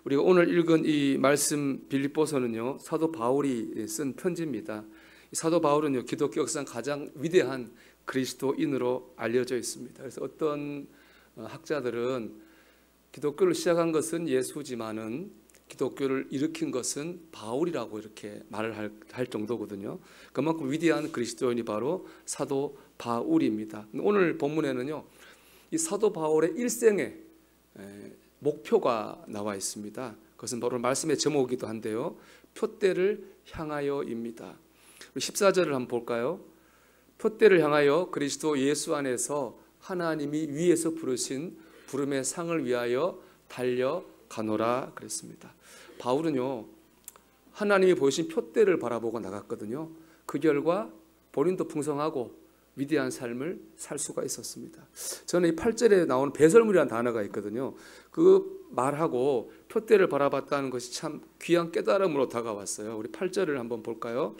우리가 오늘 읽은 이 말씀 빌립보서는요, 사도 바울이 쓴 편지입니다. 사도 바울은요, 기독교 역사상 가장 위대한 그리스도인으로 알려져 있습니다. 그래서 어떤 학자들은 기독교를 시작한 것은 예수지만은 기독교를 일으킨 것은 바울이라고 이렇게 말을 할 정도거든요. 그만큼 위대한 그리스도인이 바로 사도 바울입니다. 오늘 본문에는요, 이 사도 바울의 일생의 목표가 나와 있습니다. 그것은 바로 말씀의 제목이기도 한데요, 표대를 향하여입니다. 14절을 한번 볼까요? 표대를 향하여 그리스도 예수 안에서 하나님이 위에서 부르신 부름의 상을 위하여 달려가노라 그랬습니다. 바울은요, 하나님이 보이신 표대를 바라보고 나갔거든요. 그 결과 본인도 풍성하고 위대한 삶을 살 수가 있었습니다. 저는 이 8절에 나오는 배설물이라는 단어가 있거든요. 그 말하고 표대를 바라봤다는 것이 참 귀한 깨달음으로 다가왔어요. 우리 8절을 한번 볼까요?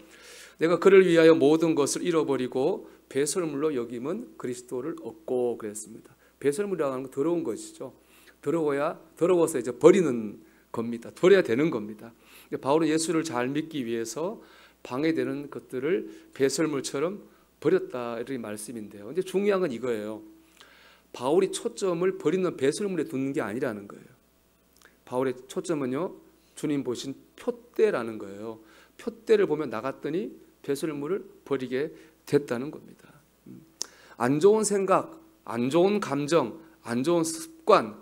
내가 그를 위하여 모든 것을 잃어버리고 배설물로 여김은 그리스도를 얻고 그랬습니다. 배설물이라는 건 더러운 것이죠. 더러워서 이제 버리는 겁니다. 버려야 되는 겁니다. 바울은 예수를 잘 믿기 위해서 방해되는 것들을 배설물처럼 버렸다, 이런 말씀인데요. 근데 중요한 건 이거예요. 바울이 초점을 버리는 배설물에 두는 게 아니라는 거예요. 바울의 초점은요, 주님 보신 표대라는 거예요. 표대를 보면 나갔더니 배설물을 버리게 됐다는 겁니다. 안 좋은 생각, 안 좋은 감정, 안 좋은 습관,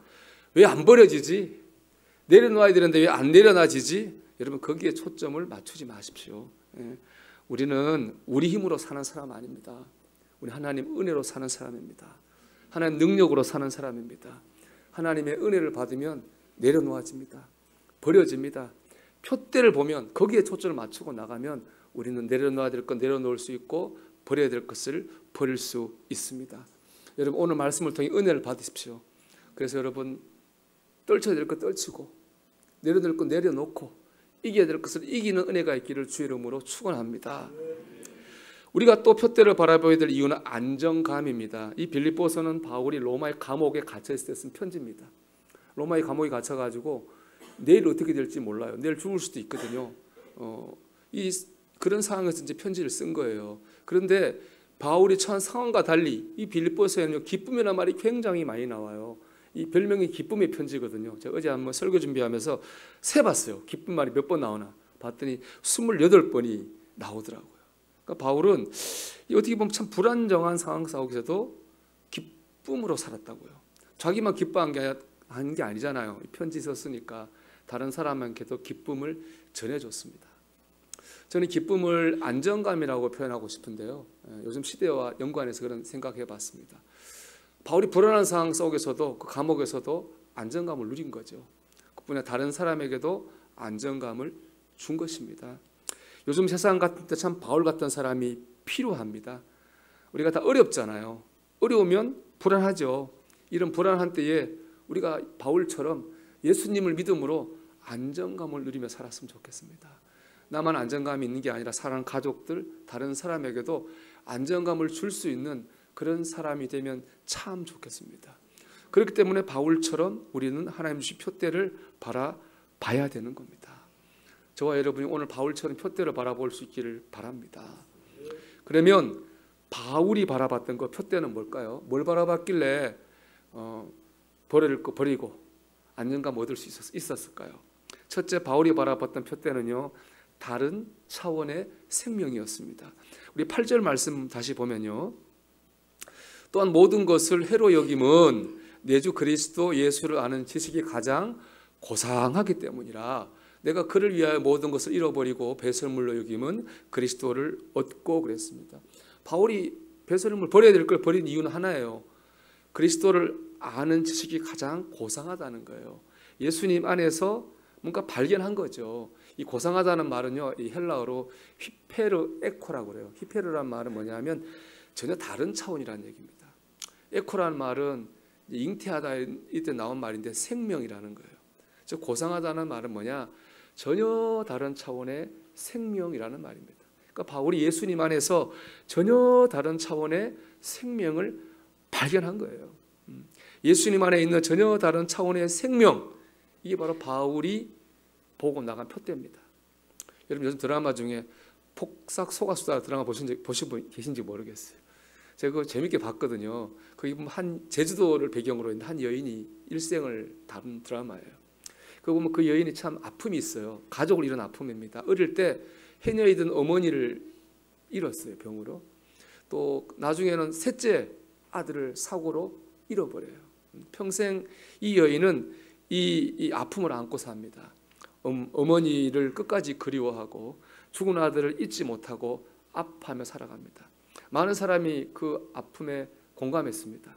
왜 안 버려지지? 내려놔야 되는데 왜 안 내려놔지지? 여러분, 거기에 초점을 맞추지 마십시오. 우리는 우리 힘으로 사는 사람 아닙니다. 우리 하나님 은혜로 사는 사람입니다. 하나님 능력으로 사는 사람입니다. 하나님의 은혜를 받으면 내려놓아집니다. 버려집니다. 표대를 보면 거기에 초점을 맞추고 나가면 우리는 내려놓아야 될 건 내려놓을 수 있고 버려야 될 것을 버릴 수 있습니다. 여러분, 오늘 말씀을 통해 은혜를 받으십시오. 그래서 여러분, 떨쳐야 될 것 떨치고 내려놓을 것 내려놓고 이겨야 될 것을 이기는 은혜가 있기를 주의 이름으로 축원합니다. 우리가 또 표대를 바라봐야 될 이유는 안정감입니다. 이 빌립보서는 바울이 로마의 감옥에 갇혀있을 때 쓴 편지입니다. 로마의 감옥에 갇혀가지고 내일 어떻게 될지 몰라요. 내일 죽을 수도 있거든요. 그런 상황에서 이제 편지를 쓴 거예요. 그런데 바울이 처한 상황과 달리 이 빌립보서에는 기쁨이라는 말이 굉장히 많이 나와요. 이 별명이 기쁨의 편지거든요. 제가 어제 한번 설교 준비하면서 세봤어요. 기쁨 말이 몇 번 나오나 봤더니 28번이 나오더라고요. 그러니까 바울은 어떻게 보면 참 불안정한 상황 속에서도 기쁨으로 살았다고요. 자기만 기뻐한 게 아니잖아요. 이 편지 썼으니까 다른 사람에게도 기쁨을 전해줬습니다. 저는 기쁨을 안정감이라고 표현하고 싶은데요, 요즘 시대와 연관해서 그런 생각해봤습니다. 바울이 불안한 상황 속에서도 그 감옥에서도 안정감을 누린 거죠. 그뿐에 다른 사람에게도 안정감을 준 것입니다. 요즘 세상 같은 때 참 바울 같은 사람이 필요합니다. 우리가 다 어렵잖아요. 어려우면 불안하죠. 이런 불안한 때에 우리가 바울처럼 예수님을 믿음으로 안정감을 누리며 살았으면 좋겠습니다. 나만 안정감이 있는 게 아니라 사랑하는 가족들, 다른 사람에게도 안정감을 줄 수 있는 그런 사람이 되면 참 좋겠습니다. 그렇기 때문에 바울처럼 우리는 하나님 주신 표대를 바라봐야 되는 겁니다. 저와 여러분이 오늘 바울처럼 표대를 바라볼 수 있기를 바랍니다. 그러면 바울이 바라봤던 그 표대는 뭘까요? 뭘 바라봤길래 버리고 안정감 얻을 수 있었을까요? 첫째, 바울이 바라봤던 표대는요, 다른 차원의 생명이었습니다. 우리 8절 말씀 다시 보면요, 또한 모든 것을 해로 여김은 내 주 그리스도 예수를 아는 지식이 가장 고상하기 때문이라. 내가 그를 위하여 모든 것을 잃어버리고 배설물로 여김은 그리스도를 얻고 그랬습니다. 바울이 배설물 버려야 될 걸 버린 이유는 하나예요. 그리스도를 아는 지식이 가장 고상하다는 거예요. 예수님 안에서 뭔가 발견한 거죠. 이 고상하다는 말은요, 이 헬라어로 히페르 에코라고 그래요. 히페르란 말은 뭐냐면 전혀 다른 차원이라는 얘기입니다. 에코라는 말은 잉태하다 이때 나온 말인데 생명이라는 거예요. 즉 고상하다는 말은 뭐냐? 전혀 다른 차원의 생명이라는 말입니다. 그러니까 바울이 예수님 안에서 전혀 다른 차원의 생명을 발견한 거예요. 예수님 안에 있는 전혀 다른 차원의 생명, 이게 바로 바울이 보고 나간 표대입니다. 여러분 요즘 드라마 중에 폭삭 속았수다 드라마 보신 분 계신지 모르겠어요. 제가 그거 재밌게 봤거든요. 거기 보면 한 제주도를 배경으로 있는 한 여인이 일생을 다룬 드라마예요. 그거 보면 그 여인이 참 아픔이 있어요. 가족을 잃은 아픔입니다. 어릴 때 해녀이던 어머니를 잃었어요, 병으로. 또 나중에는 셋째 아들을 사고로 잃어버려요. 평생 이 여인은 이 아픔을 안고 삽니다. 어머니를 끝까지 그리워하고 죽은 아들을 잊지 못하고 아파하며 살아갑니다. 많은 사람이 그 아픔에 공감했습니다.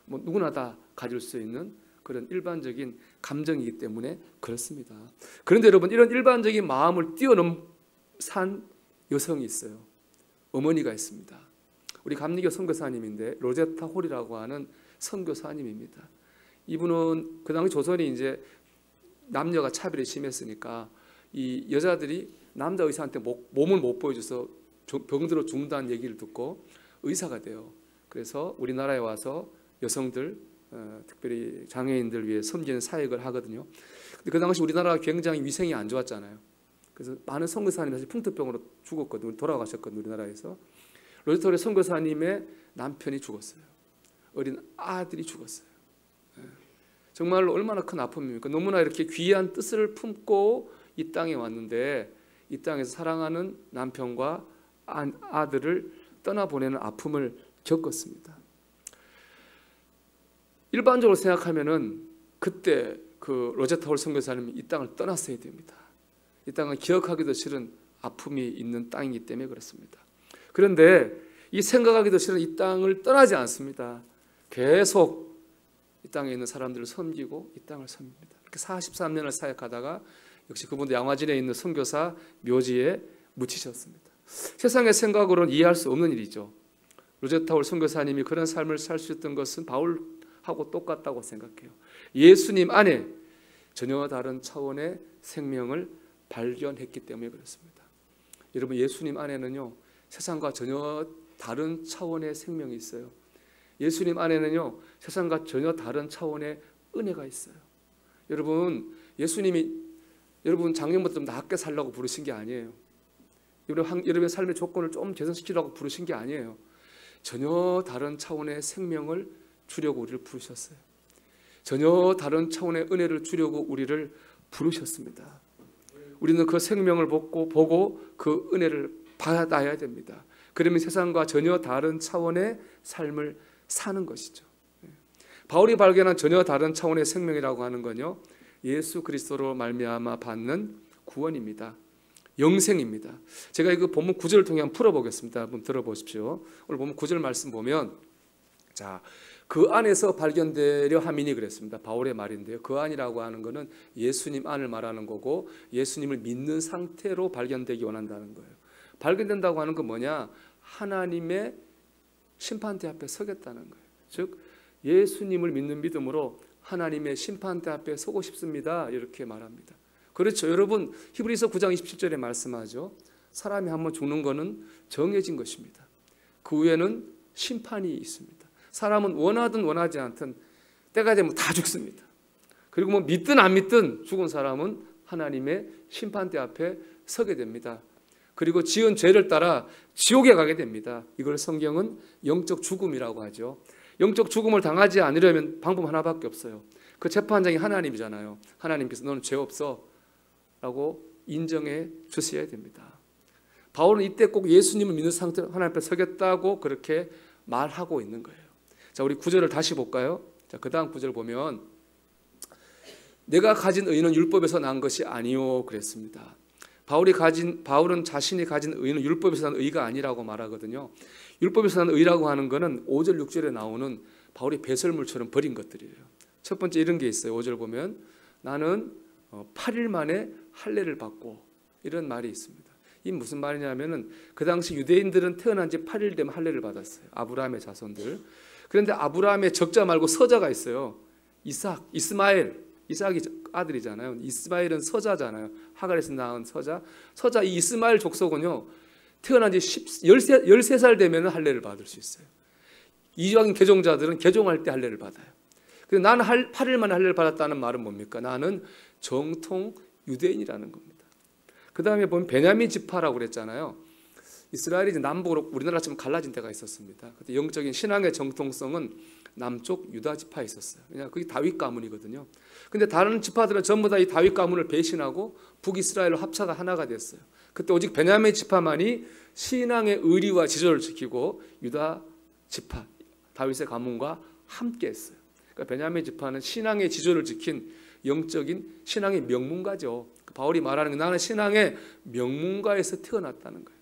뭐 누구나 다 가질 수 있는 그런 일반적인 감정이기 때문에 그렇습니다. 그런데 여러분, 이런 일반적인 마음을 뛰어넘산 여성이 있어요. 어머니가 있습니다. 우리 감리교 선교사님인데 로제타 홀이라고 하는 선교사님입니다. 이분은 그 당시 조선이 이제 남녀가 차별이 심했으니까 이 여자들이 남자 의사한테 몸을 못 보여줘서 병들어 죽는다는 얘기를 듣고 의사가 돼요. 그래서 우리나라에 와서 여성들, 특별히 장애인들 위해 섬기는 사역을 하거든요. 근데 그 당시 우리나라가 굉장히 위생이 안 좋았잖아요. 그래서 많은 선교사님이 사실 풍토병으로 죽었거든요. 돌아가셨거든요, 우리나라에서. 로제타 선교사님의 남편이 죽었어요. 어린 아들이 죽었어요. 정말로 얼마나 큰 아픔입니까? 너무나 이렇게 귀한 뜻을 품고 이 땅에 왔는데 이 땅에서 사랑하는 남편과 아들을 떠나보내는 아픔을 겪었습니다. 일반적으로 생각하면은 그때 그 로제타 홀 선교사님이 이 땅을 떠났어야 됩니다. 이 땅은 기억하기도 싫은 아픔이 있는 땅이기 때문에 그렇습니다. 그런데 이 생각하기도 싫은 이 땅을 떠나지 않습니다. 계속 이 땅에 있는 사람들을 섬기고 이 땅을 섬깁니다. 이렇게 43년을 사역하다가 역시 그분도 양화진에 있는 선교사 묘지에 묻히셨습니다. 세상의 생각으로는 이해할 수 없는 일이죠. 로제타 홀 선교사님이 그런 삶을 살 수 있던 것은 바울하고 똑같다고 생각해요. 예수님 안에 전혀 다른 차원의 생명을 발견했기 때문에 그렇습니다. 여러분, 예수님 안에는요, 세상과 전혀 다른 차원의 생명이 있어요. 예수님 안에는요, 세상과 전혀 다른 차원의 은혜가 있어요. 여러분, 예수님이 여러분 작년부터 좀 낫게 살라고 부르신 게 아니에요. 여러분의 삶의 조건을 좀 개선시키려고 부르신 게 아니에요. 전혀 다른 차원의 생명을 주려고 우리를 부르셨어요. 전혀 다른 차원의 은혜를 주려고 우리를 부르셨습니다. 우리는 그 생명을 보고 그 은혜를 받아야 됩니다. 그러면 세상과 전혀 다른 차원의 삶을 사는 것이죠. 바울이 발견한 전혀 다른 차원의 생명이라고 하는 건요, 예수 그리스도로 말미암아 받는 구원입니다. 영생입니다. 제가 이거 본문 9절을 통해 한번 풀어보겠습니다. 한번 들어보십시오. 오늘 본문 9절 말씀 보면, 자, 그 안에서 발견되려 함이니 그랬습니다. 바울의 말인데요. 그 안이라고 하는 것은 예수님 안을 말하는 거고 예수님을 믿는 상태로 발견되기 원한다는 거예요. 발견된다고 하는 건 뭐냐? 하나님의 심판대 앞에 서겠다는 거예요. 즉 예수님을 믿는 믿음으로 하나님의 심판대 앞에 서고 싶습니다. 이렇게 말합니다. 그렇죠. 여러분, 히브리서 9장 27절에 말씀하죠. 사람이 한번 죽는 것은 정해진 것입니다. 그 후에는 심판이 있습니다. 사람은 원하든 원하지 않든 때가 되면 다 죽습니다. 그리고 뭐 믿든 안 믿든 죽은 사람은 하나님의 심판대 앞에 서게 됩니다. 그리고 지은 죄를 따라 지옥에 가게 됩니다. 이걸 성경은 영적 죽음이라고 하죠. 영적 죽음을 당하지 않으려면 방법 하나밖에 없어요. 그 재판장이 하나님이잖아요. 하나님께서 너는 죄 없어 라고 인정해 주셔야 됩니다. 바울은 이때 꼭 예수님을 믿는 상태로 하나님 앞에 서겠다고 그렇게 말하고 있는 거예요. 자, 우리 9절을 다시 볼까요? 자, 그 다음 9절 보면 내가 가진 의는 율법에서 난 것이 아니요 그랬습니다. 바울은 자신이 가진 의는 율법에서 난 의가 아니라고 말하거든요. 율법에서 난 의라고 하는 것은 5절 6절에 나오는 바울이 배설물처럼 버린 것들이에요. 첫 번째 이런 게 있어요. 5절 보면 나는 8일 만에 할례를 받고, 이런 말이 있습니다. 이 무슨 말이냐면은 그 당시 유대인들은 태어난 지 8일 되면 할례를 받았어요. 아브라함의 자손들. 그런데 아브라함의 적자 말고 서자가 있어요. 이삭이 아들이잖아요. 이스마엘은 서자잖아요. 하갈에서 낳은 서자. 이 이스마엘 족속은요, 태어난 지 13살 되면 할례를 받을 수 있어요. 이방인 개종자들은 개종할 때 할례를 받아요. 나는 8일 만에 할례를 받았다는 말은 뭡니까? 나는 정통 유대인이라는 겁니다. 그 다음에 보면 베냐민 지파라고 그랬잖아요. 이스라엘이 이제 남북으로 우리나라처럼 갈라진 데가 있었습니다. 그때 영적인 신앙의 정통성은 남쪽 유다 지파에 있었어요. 왜냐 그게 다윗 가문이거든요. 근데 다른 지파들은 전부 다 이 다윗 가문을 배신하고 북이스라엘로 합차가 하나가 됐어요. 그때 오직 베냐민 지파만이 신앙의 의리와 지조를 지키고 유다 지파 다윗의 가문과 함께 했어요. 그러니까 베냐민 지파는 신앙의 지조를 지킨 영적인 신앙의 명문가죠. 바울이 말하는 게 나는 신앙의 명문가에서 태어났다는 거예요.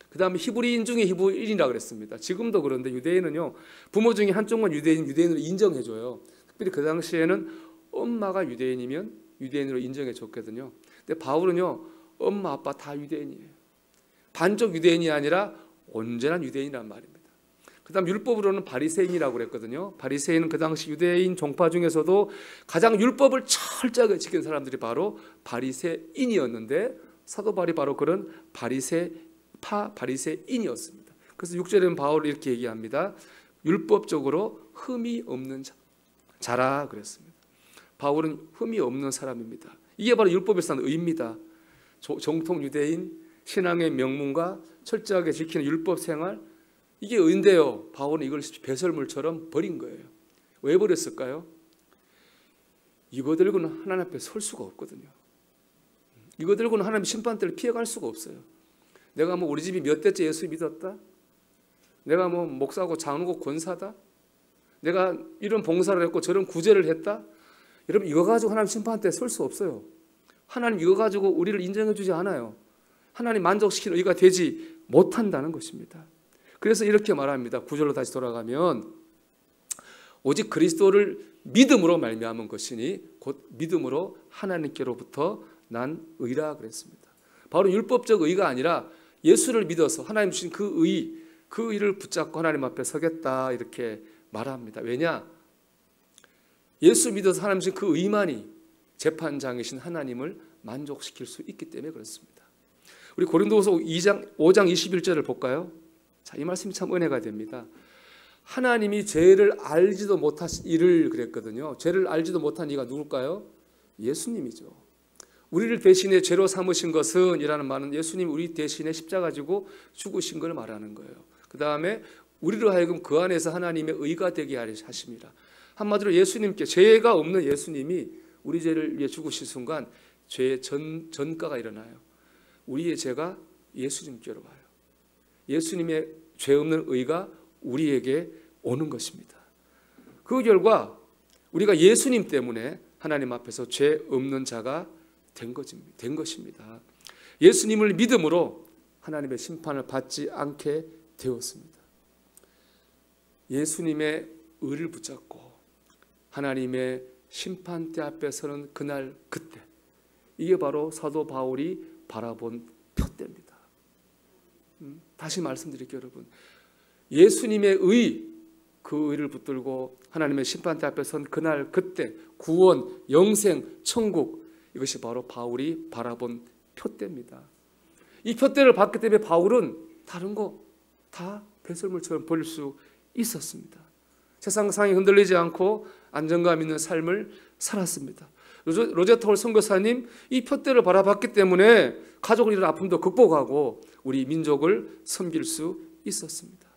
그 다음에 히브리인 중에 히브리인이라고 그랬습니다. 지금도 그런데 유대인은요, 부모 중에 한쪽만 유대인으로 인정해줘요. 특별히 그 당시에는 엄마가 유대인이면 유대인으로 인정해줬거든요. 근데 바울은요, 엄마 아빠 다 유대인이에요. 반쪽 유대인이 아니라 온전한 유대인이란 말입니다. 그 다음 율법으로는 바리새인이라고 그랬거든요. 바리새인은 그 당시 유대인 종파 중에서도 가장 율법을 철저하게 지킨 사람들이 바로 바리새인이었는데 사도 바울이 바로 그런 바리새인이었습니다. 그래서 6절에는 바울이 이렇게 얘기합니다. 율법적으로 흠이 없는 자라 그랬습니다. 바울은 흠이 없는 사람입니다. 이게 바로 율법에서 한 의입니다. 정통 유대인, 신앙의 명문과 철저하게 지키는 율법 생활, 이게 의인데요. 바울은 이걸 배설물처럼 버린 거예요. 왜 버렸을까요? 이거 들고는 하나님 앞에 설 수가 없거든요. 이거 들고는 하나님 심판대를 피해갈 수가 없어요. 내가 뭐 우리 집이 몇 대째 예수 믿었다? 내가 뭐 목사고 장로고 권사다? 내가 이런 봉사를 했고 저런 구제를 했다? 여러분 이거 가지고 하나님 심판대에 설 수 없어요. 하나님 이거 가지고 우리를 인정해 주지 않아요. 하나님 만족시키는 의가 되지 못한다는 것입니다. 그래서 이렇게 말합니다. 9절로 다시 돌아가면 오직 그리스도를 믿음으로 말미암은 것이니 곧 믿음으로 하나님께로부터 난 의라 그랬습니다. 바로 율법적 의가 아니라 예수를 믿어서 하나님 주신 그 의를 붙잡고 하나님 앞에 서겠다 이렇게 말합니다. 왜냐? 예수 믿어서 하나님 주신 그 의만이 재판장이신 하나님을 만족시킬 수 있기 때문에 그렇습니다. 우리 고린도후서 5장 21절을 볼까요? 자, 이 말씀이 참 은혜가 됩니다. 하나님이 죄를 알지도 못하신 이를 그랬거든요. 죄를 알지도 못한 이가 누굴까요? 예수님이죠. 우리를 대신에 죄로 삼으신 것은 이라는 말은 예수님이 우리 대신에 십자가 지고 죽으신 걸 말하는 거예요. 그 다음에 우리로 하여금 그 안에서 하나님의 의가 되게 하십니다. 한마디로 예수님께 죄가 없는 예수님이 우리 죄를 위해 죽으신 순간 죄의 전가가 일어나요. 우리의 죄가 예수님께로 와요. 예수님의 죄 없는 의가 우리에게 오는 것입니다. 그 결과 우리가 예수님 때문에 하나님 앞에서 죄 없는 자가 된 것입니다. 예수님을 믿음으로 하나님의 심판을 받지 않게 되었습니다. 예수님의 의를 붙잡고 하나님의 심판대 앞에 서는 그날 그때, 이게 바로 사도 바울이 바라본 표대입니다. 다시 말씀드릴게요, 여러분. 예수님의 의, 그 의를 붙들고 하나님의 심판대 앞에 선 그날 그때 구원, 영생, 천국, 이것이 바로 바울이 바라본 표대입니다. 이 표대를 봤기 때문에 바울은 다른 거 다 배설물처럼 버릴 수 있었습니다. 세상상에 흔들리지 않고 안정감 있는 삶을 살았습니다. 로제타 홀 선교사님, 이 표대를 바라봤기 때문에 가족을 잃은 아픔도 극복하고 우리 민족을 섬길 수 있었습니다.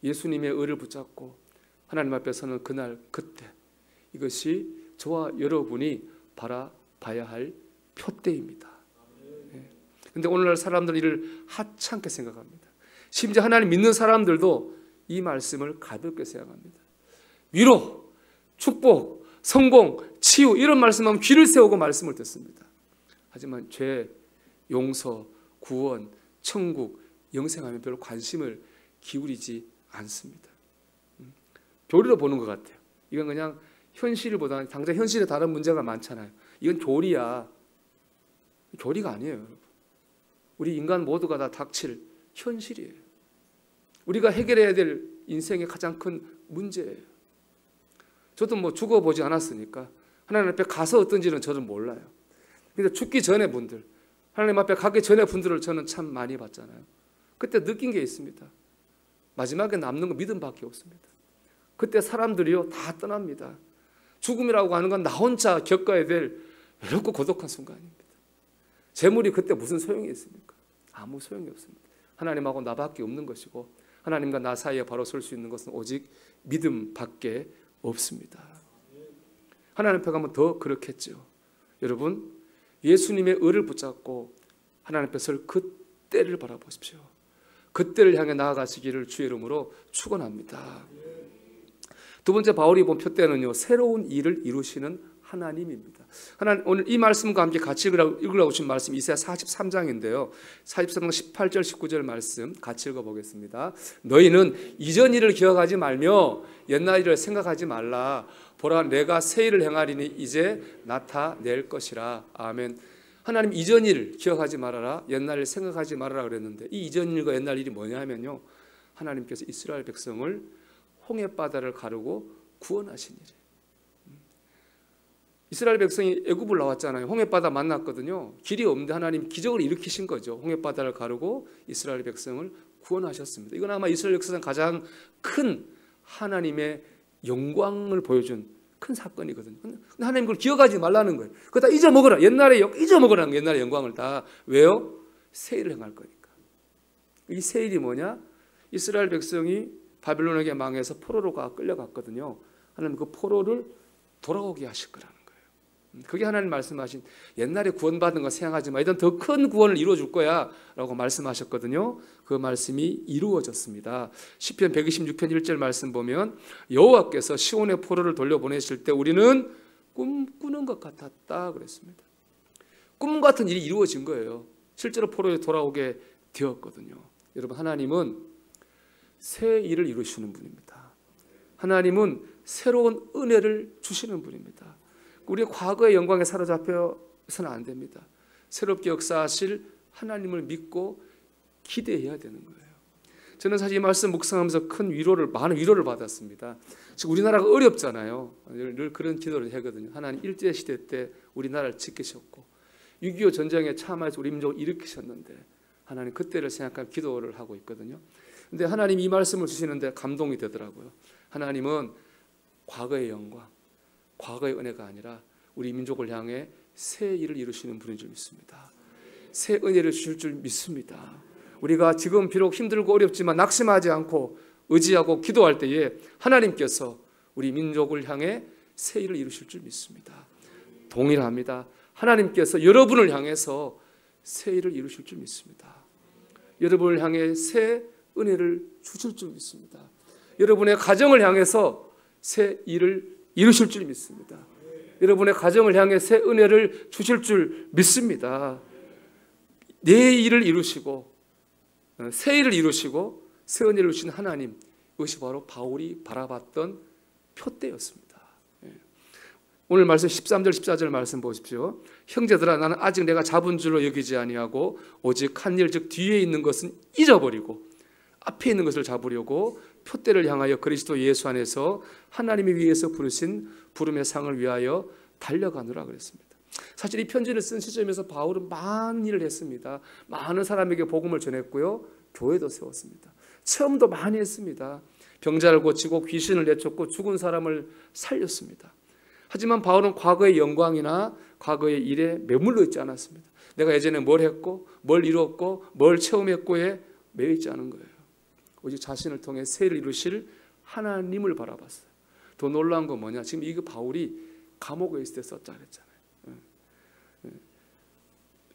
예수님의 의를 붙잡고 하나님 앞에 서는 그날 그때, 이것이 저와 여러분이 바라봐야 할 표대입니다. 그런데 오늘날 사람들은 이를 하찮게 생각합니다. 심지어 하나님 믿는 사람들도 이 말씀을 가볍게 생각합니다. 위로, 축복, 성공, 치유, 이런 말씀하면 귀를 세우고 말씀을 듣습니다. 하지만 죄, 용서, 구원, 천국, 영생하면 별로 관심을 기울이지 않습니다. 교리로 보는 것 같아요. 이건 그냥 현실보다는 당장 현실에 다른 문제가 많잖아요. 이건 교리야. 교리가 아니에요, 여러분. 우리 인간 모두가 다 닥칠 현실이에요. 우리가 해결해야 될 인생의 가장 큰 문제예요. 저도 뭐 죽어보지 않았으니까 하나님 앞에 가서 어떤지는 저는 몰라요. 근데 죽기 전에 분들, 하나님 앞에 가기 전에 분들을 저는 참 많이 봤잖아요. 그때 느낀 게 있습니다. 마지막에 남는 건 믿음밖에 없습니다. 그때 사람들이요 다 떠납니다. 죽음이라고 하는 건 나 혼자 겪어야 될 외롭고 고독한 순간입니다. 재물이 그때 무슨 소용이 있습니까? 아무 소용이 없습니다. 하나님하고 나밖에 없는 것이고 하나님과 나 사이에 바로 설 수 있는 것은 오직 믿음밖에 없습니다. 하나님 앞에 가면 더 그렇겠죠. 여러분, 예수님의 의를 붙잡고 하나님 앞에 설 그때를 바라보십시오. 그때를 향해 나아가시기를 주의 이름으로 축원합니다. 두 번째 바울이 본 표대는요, 새로운 일을 이루시는 하나님입니다. 하나님, 오늘 이 말씀과 함께 같이 읽으라고 주신 말씀 이사야 43장인데요. 43장 18절 19절 말씀 같이 읽어보겠습니다. 너희는 이전 일을 기억하지 말며 옛날 일을 생각하지 말라. 보라, 내가 새 일을 행하리니 이제 나타낼 것이라. 아멘. 하나님, 이전 일 기억하지 말아라, 옛날 일 생각하지 말아라 그랬는데 이 이전 일과 옛날 일이 뭐냐면요, 하나님께서 이스라엘 백성을 홍해바다를 가르고 구원하신 일이에요. 이스라엘 백성이 애굽을 나왔잖아요. 홍해바다 만났거든요. 길이 없는데 하나님 기적을 일으키신 거죠. 홍해바다를 가르고 이스라엘 백성을 구원하셨습니다. 이건 아마 이스라엘 역사상 가장 큰 하나님의 영광을 보여준 큰 사건이거든요. 근데 하나님 그걸 기억하지 말라는 거예요. 그거 다 잊어먹어라. 잊어먹으라는 거예요. 옛날의 영광을 다. 왜요? 새 일을 행할 거니까. 이 새 일이 뭐냐? 이스라엘 백성이 바빌론에게 망해서 포로로 끌려갔거든요. 하나님 그 포로를 돌아오게 하실 거라는 거예요. 그게 하나님 말씀하신 옛날에 구원받은 거 생각하지 마. 이런 더 큰 구원을 이루어줄 거야 라고 말씀하셨거든요. 그 말씀이 이루어졌습니다. 시편 126편 1절 말씀 보면 여호와께서 시온의 포로를 돌려보내실 때 우리는 꿈꾸는 것 같았다 그랬습니다. 꿈 같은 일이 이루어진 거예요. 실제로 포로에 돌아오게 되었거든요. 여러분, 하나님은 새 일을 이루시는 분입니다. 하나님은 새로운 은혜를 주시는 분입니다. 우리의 과거의 영광에 사로잡혀서는 안 됩니다. 새롭게 역사하실 하나님을 믿고 기대해야 되는 거예요. 저는 사실 이 말씀 묵상하면서 많은 위로를 받았습니다. 지금 우리나라가 어렵잖아요. 늘 그런 기도를 하거든요. 하나님 일제시대 때 우리나라를 지키셨고 6.25 전쟁에 참여해서 우리 민족을 일으키셨는데 하나님 그때를 생각하며 기도를 하고 있거든요. 근데 하나님 이 말씀을 주시는데 감동이 되더라고요. 하나님은 과거의 영광, 과거의 은혜가 아니라 우리 민족을 향해 새 일을 이루시는 분인 줄 믿습니다. 새 은혜를 주실 줄 믿습니다. 우리가 지금 비록 힘들고 어렵지만 낙심하지 않고 의지하고 기도할 때에 하나님께서 우리 민족을 향해 새 일을 이루실 줄 믿습니다. 동일합니다. 하나님께서 여러분을 향해서 새 일을 이루실 줄 믿습니다. 여러분을 향해 새 은혜를 주실 줄 믿습니다. 여러분의 가정을 향해서 새 일을 이루실 줄 믿습니다. 여러분의 가정을 향해 새 은혜를 주실 줄 믿습니다. 내 일을 이루시고 새 일을 이루시고 새 은혜를 주신 하나님, 이것이 바로 바울이 바라봤던 표대였습니다. 오늘 말씀 13절 14절 말씀 보십시오. 형제들아, 나는 아직 내가 잡은 줄로 여기지 아니하고 오직 한 일, 즉 뒤에 있는 것은 잊어버리고 앞에 있는 것을 잡으려고 표대를 향하여 그리스도 예수 안에서 하나님이 위에서 부르신 부름의 상을 위하여 달려가느라 그랬습니다. 사실 이 편지를 쓴 시점에서 바울은 많은 일을 했습니다. 많은 사람에게 복음을 전했고요, 교회도 세웠습니다. 체험도 많이 했습니다. 병자를 고치고 귀신을 내쫓고 죽은 사람을 살렸습니다. 하지만 바울은 과거의 영광이나 과거의 일에 매물러 있지 않았습니다. 내가 예전에 뭘 했고 뭘 이뤘고 뭘 체험했고에 매여 있지 않은 거예요. 오직 자신을 통해 새를 이루실 하나님을 바라봤어요. 더 놀라운 건 뭐냐? 지금 이거 바울이 감옥에 있을 때 썼다 그랬잖아요.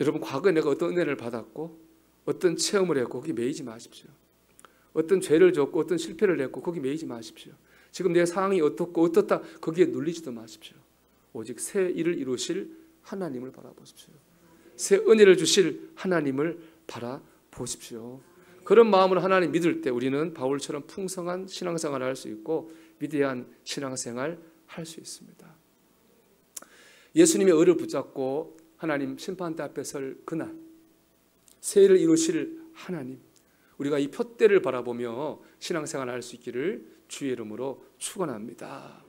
여러분, 과거에 내가 어떤 은혜를 받았고 어떤 체험을 했고 거기 매이지 마십시오. 어떤 죄를 졌고 어떤 실패를 했고 거기 매이지 마십시오. 지금 내 상황이 어떻고 어떻다 거기에 눌리지도 마십시오. 오직 새 일을 이루실 하나님을 바라보십시오. 새 은혜를 주실 하나님을 바라보십시오. 그런 마음으로 하나님 믿을 때 우리는 바울처럼 풍성한 신앙생활을 할 수 있고 위대한 신앙생활을 할 수 있습니다. 예수님의 의를 붙잡고 하나님 심판대 앞에 설 그날, 새 일을 이루실 하나님, 우리가 이 표대를 바라보며 신앙생활을 할 수 있기를 주의 이름으로 축원합니다.